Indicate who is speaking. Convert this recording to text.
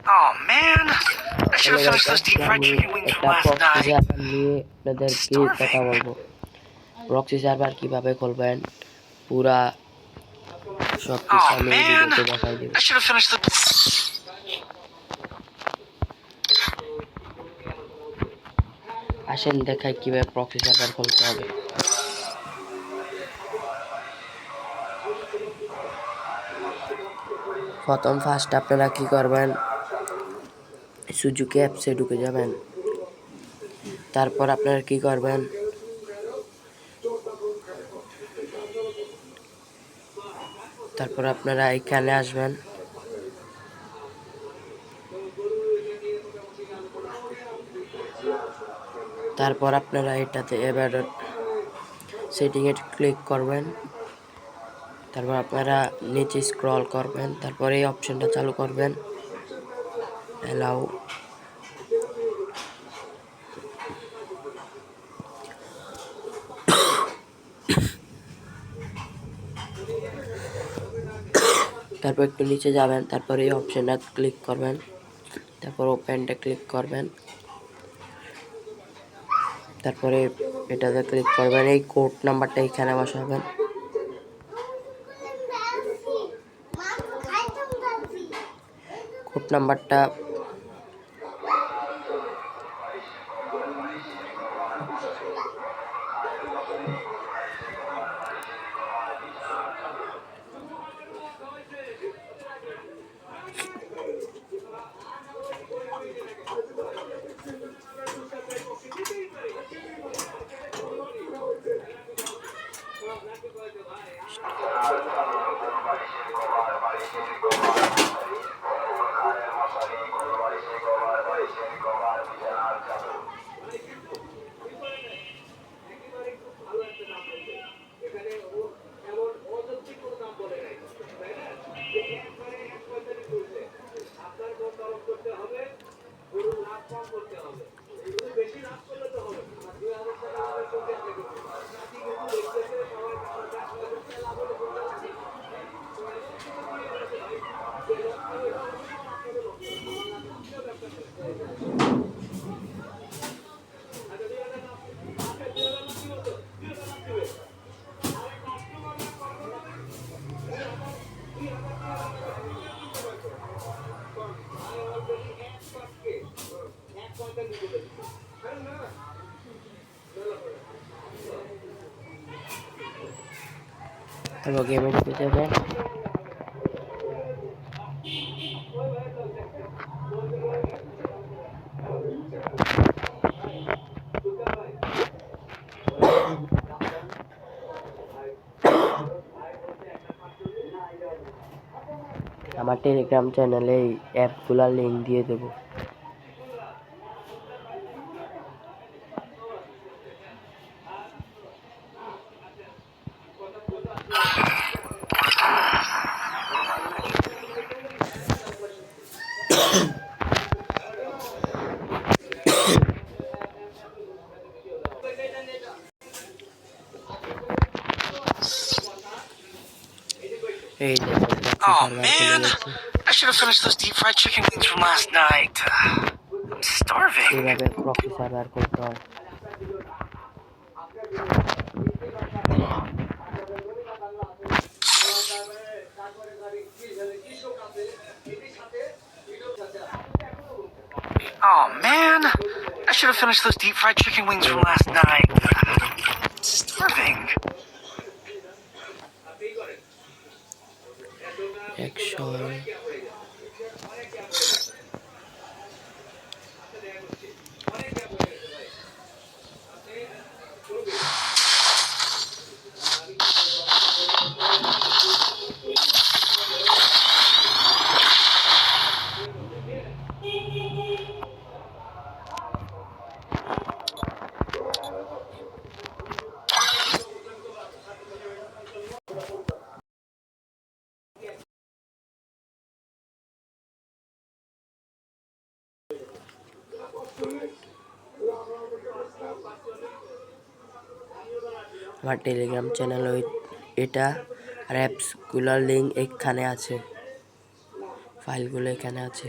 Speaker 1: Oh man, I should
Speaker 2: তাহলে
Speaker 1: have
Speaker 2: guys
Speaker 1: finished those deep
Speaker 2: আজকে
Speaker 1: fried
Speaker 2: আমি
Speaker 1: chicken wings from
Speaker 2: একটা
Speaker 1: last
Speaker 2: proxy
Speaker 1: night.
Speaker 2: Server নিয়ে আপনাদেরকে কথা
Speaker 1: Starving.
Speaker 2: বলবো। প্রক্সি সার্ভার কিভাবে খুলবেন পুরা সবকিছু
Speaker 1: Oh
Speaker 2: আমি এই
Speaker 1: man,
Speaker 2: ভিডিওতে দেখাই দেব।
Speaker 1: I should have finished the.
Speaker 2: আসেন দেখাই কিভাবে প্রক্সি সার্ভার খুলতে হবে। প্রথম ফার্স্ট আপনারা কি করবেন, সুজুকি অ্যাপসে ঢুকে যাবেন। তারপর আপনারা কি করবেন, তারপর আপনারা এখানে আসবেন। তারপর আপনারা এটাতে এবার সেটিংয়ে ক্লিক করবেন। তারপর আপনারা নিচে স্ক্রল করবেন, তারপর এই অপশনটা চালু করবেন, অ্যালাউ। তারপর একটু নিচে যাবেন, তারপর এই অপশনটা ক্লিক করবেন, তারপর ওপেনটা ক্লিক করবেন, তারপরে এটাতে ক্লিক করবেন। এই কোড নাম্বারটা এখানে বসাবেন। কোড নাম্বারটা তারপর গেমে ঢুকে যাবেন। আমার টেলিগ্রাম চ্যানেলে এই অ্যাপগুলোর লিঙ্ক দিয়ে দেবো। এই দেখুন প্রক্সি
Speaker 1: Oh
Speaker 2: সার্ভার খুলে
Speaker 1: man,
Speaker 2: গেছে।
Speaker 1: I should have finished those deep fried chicken wings from last night. I'm starving.
Speaker 2: এইভাবে প্রক্সি সার্ভার খুলতে হয়।
Speaker 1: Oh man, I should have finished those deep fried chicken wings from last night. I'm starving.
Speaker 2: Action. আমার Telegram channel এটা, আর অ্যাপসগুলোর link এখানে আছে, ফাইলগুলো এখানে আছে।